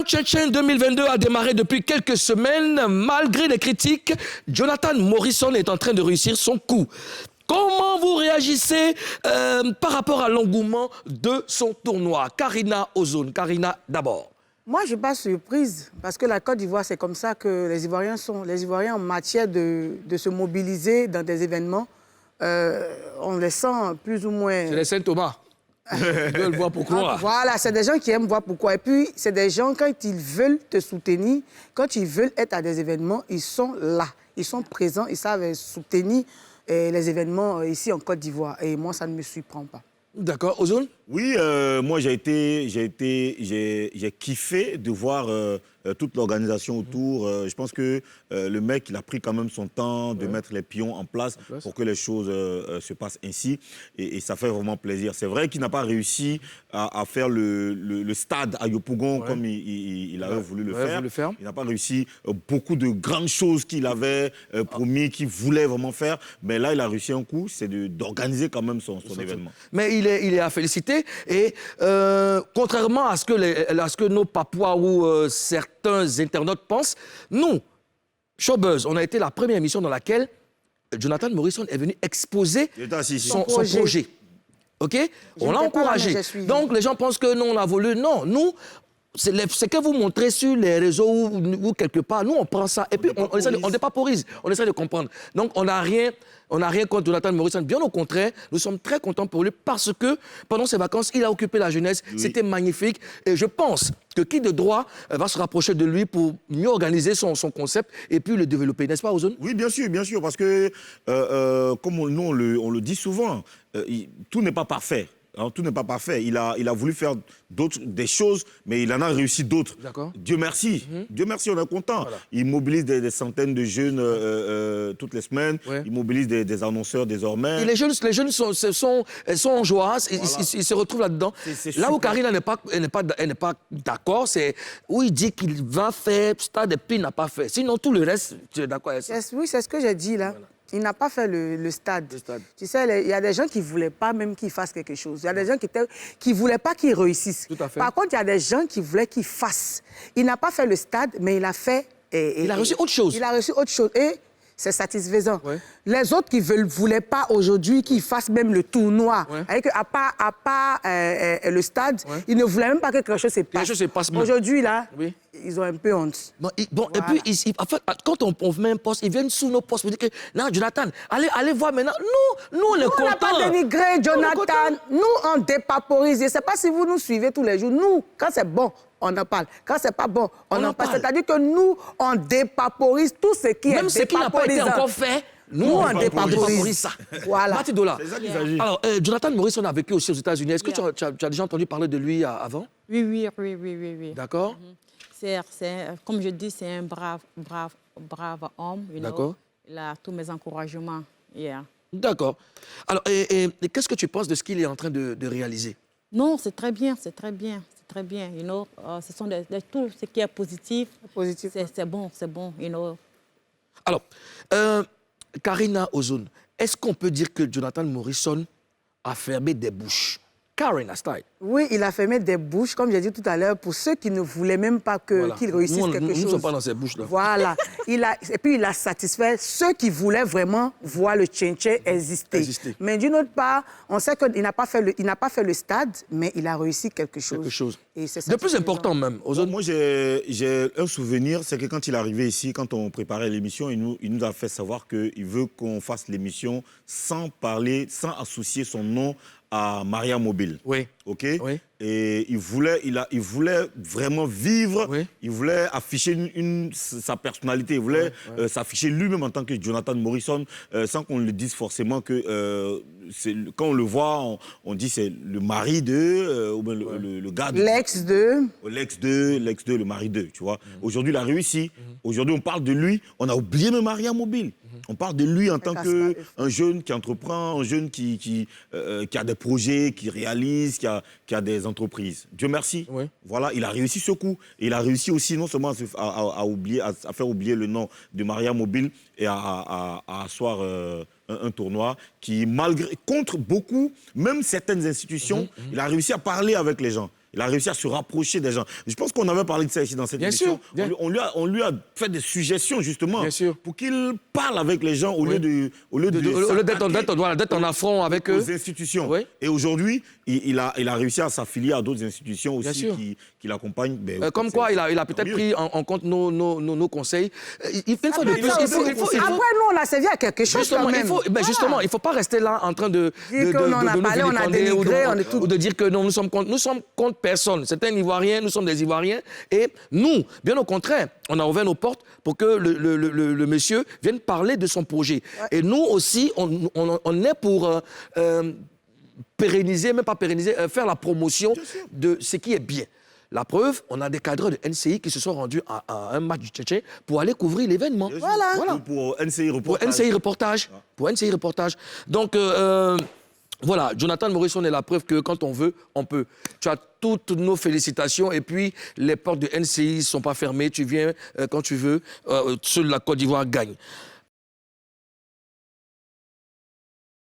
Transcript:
Tchétchène 2022 a démarré depuis quelques semaines. Malgré les critiques, Jonathan Morrison est en train de réussir son coup. Comment vous réagissez par rapport à l'engouement de son tournoi? Karina Ozone. Karina, d'abord. Moi, je ne suis pas surprise, parce que la Côte d'Ivoire, c'est comme ça que les Ivoiriens sont. Les Ivoiriens, en matière de se mobiliser dans des événements, on les sent plus ou moins... C'est les Saint-Thomas. Ils veulent voir pourquoi. Voilà, c'est des gens qui aiment voir pourquoi. Et puis, c'est des gens, quand ils veulent te soutenir, quand ils veulent être à des événements, ils sont là. Ils sont présents, ils savent soutenir les événements ici en Côte d'Ivoire. Et moi, ça ne me surprend pas. D'accord. Ozone? Oui, moi j'ai kiffé de voir toute l'organisation autour. Je pense que le mec, il a pris quand même son temps de mettre les pions en place pour que les choses se passent ainsi. Et ça fait vraiment plaisir. C'est vrai qu'il n'a pas réussi à faire le stade à Yopougon comme il avait voulu le faire. Il n'a pas réussi beaucoup de grandes choses qu'il avait promis, qu'il voulait vraiment faire. Mais là, il a réussi un coup, c'est d'organiser quand même son événement. Mais il est à féliciter. Et contrairement à ce que nos Papouas ou certains internautes pensent, nous, Showbuzz, on a été la première émission dans laquelle Jonathan Morrison est venu exposer son projet. OK? On l'a encouragé. Donc, les gens pensent que nous, on a voulu. Non, nous, c'est que vous montrez sur les réseaux ou quelque part. Nous, on prend ça et puis on dépaporise. On essaie de comprendre. Donc, on n'a rien contre Jonathan Morrison. Bien au contraire, nous sommes très contents pour lui parce que pendant ses vacances, il a occupé la jeunesse. Oui. C'était magnifique. Et je pense que qui de droit va se rapprocher de lui pour mieux organiser son concept et puis le développer. N'est-ce pas, Ozone? Oui, bien sûr. Parce que, comme nous, on le dit souvent, tout n'est pas parfait. Alors, tout n'est pas parfait. Il a voulu faire des choses, mais il en a réussi d'autres. Dieu merci. Dieu merci, on est content. Voilà. Il mobilise des centaines de jeunes toutes les semaines. Ouais. Il mobilise des annonceurs désormais. Et les jeunes sont en joie. Ils se retrouvent là-dedans. Là où Karina n'est pas d'accord, c'est où il dit qu'il va faire stade et puis il n'a pas fait. Sinon, tout le reste, tu es d'accord avec ça? Oui, c'est ce que j'ai dit là. Voilà. Il n'a pas fait le stade. Tu sais, il y a des gens qui ne voulaient pas même qu'il fasse quelque chose. Il y a des gens qui ne voulaient pas qu'il réussisse. Tout à fait. Par contre, il y a des gens qui voulaient qu'il fasse. Il n'a pas fait le stade, mais il a fait... il a reçu autre chose. Il a reçu autre chose. Et c'est satisfaisant. Ouais. Les autres qui ne voulaient pas aujourd'hui qu'il fasse même le tournoi, à part le stade, ils ne voulaient même pas que quelque chose se passe. Aujourd'hui, là, ils ont un peu honte. Bon, voilà. Et puis, en fait, quand on met un poste, ils viennent sous nos postes pour dire que, non, Jonathan, allez voir maintenant. Nous, on est contents. On n'a pas dénigré Jonathan. Nous, on dépaporise. Je ne sais pas si vous nous suivez tous les jours. Nous, quand c'est bon, on en parle. Quand c'est pas bon, on en parle. C'est-à-dire que nous, on dépaporise tout ce qui est même ce qui n'a pas été encore fait. Nous, on dépaporise ça. Voilà. Matidola. C'est ça qu'il s'agit. Alors, Jonathan Morrison a vécu aussi aux États-Unis. Est-ce que tu as déjà entendu parler de lui avant? Oui. D'accord. Comme je dis, c'est un brave homme. D'accord. Il a tous mes encouragements. D'accord. Alors, et qu'est-ce que tu penses de ce qu'il est en train de réaliser? Non, c'est très bien. Ce sont tout ce qui est positif. C'est bon. Alors, Karina Ozone, est-ce qu'on peut dire que Jonathan Morrison a fermé des bouches? Karina style. Oui, il a fermé des bouches, comme j'ai dit tout à l'heure, pour ceux qui ne voulaient même pas qu'il réussisse quelque chose. Nous ne sommes pas dans ces bouches-là. Voilà. Et puis, il a satisfait ceux qui voulaient vraiment voir le Tchétchène exister. Mais d'une autre part, on sait qu'il n'a pas fait le stade, mais il a réussi quelque chose. Et de plus important même. Moi, j'ai un souvenir, c'est que quand il est arrivé ici, quand on préparait l'émission, il nous a fait savoir qu'il veut qu'on fasse l'émission sans associer son nom à Maria Mobile. Oui. OK? Oui. Et il voulait vraiment vivre, il voulait afficher sa personnalité, il voulait s'afficher lui-même en tant que Jonathan Morrison, sans qu'on le dise forcément que quand on le voit, on dit c'est le mari de, ou bien le gars de... L'ex de... le mari de, tu vois. Aujourd'hui, il a réussi. Aujourd'hui, on parle de lui, on a oublié même Maria Mobile. On parle de lui en tant qu'un jeune qui entreprend, un jeune qui a des projets, qui réalise, qui a des entreprises. Dieu merci. Oui. Voilà, il a réussi ce coup. Et il a réussi aussi non seulement à faire oublier le nom de Maria Mobile et à asseoir un tournoi qui, contre beaucoup, même certaines institutions, il a réussi à parler avec les gens. Il a réussi à se rapprocher des gens. Je pense qu'on avait parlé de ça ici dans cette émission. On lui a fait des suggestions, justement, pour qu'il parle avec les gens au lieu d'être en affront avec eux. Aux institutions. Et aujourd'hui, il a réussi à s'affilier à d'autres institutions aussi qui l'accompagnent. Comme quoi, il a peut-être pris en compte nos conseils. Après, nous, on a servi à quelque chose quand même. Justement, il ne faut pas rester là en train de ou de dire que non, nous sommes contre personne. C'est un Ivoirien, nous sommes des Ivoiriens. Et nous, bien au contraire, on a ouvert nos portes pour que le monsieur vienne parler de son projet. Et nous aussi, on est pour pérenniser, même pas pérenniser, faire la promotion de ce qui est bien. La preuve, on a des cadres de NCI qui se sont rendus à un match du Tchétché pour aller couvrir l'événement. Voilà. Pour NCI Reportage. Pour NCI Reportage. Donc, voilà, Jonathan Morisson est la preuve que quand on veut, on peut. Tu as toutes nos félicitations et puis les portes de NCI ne sont pas fermées. Tu viens quand tu veux. Seule la Côte d'Ivoire gagne.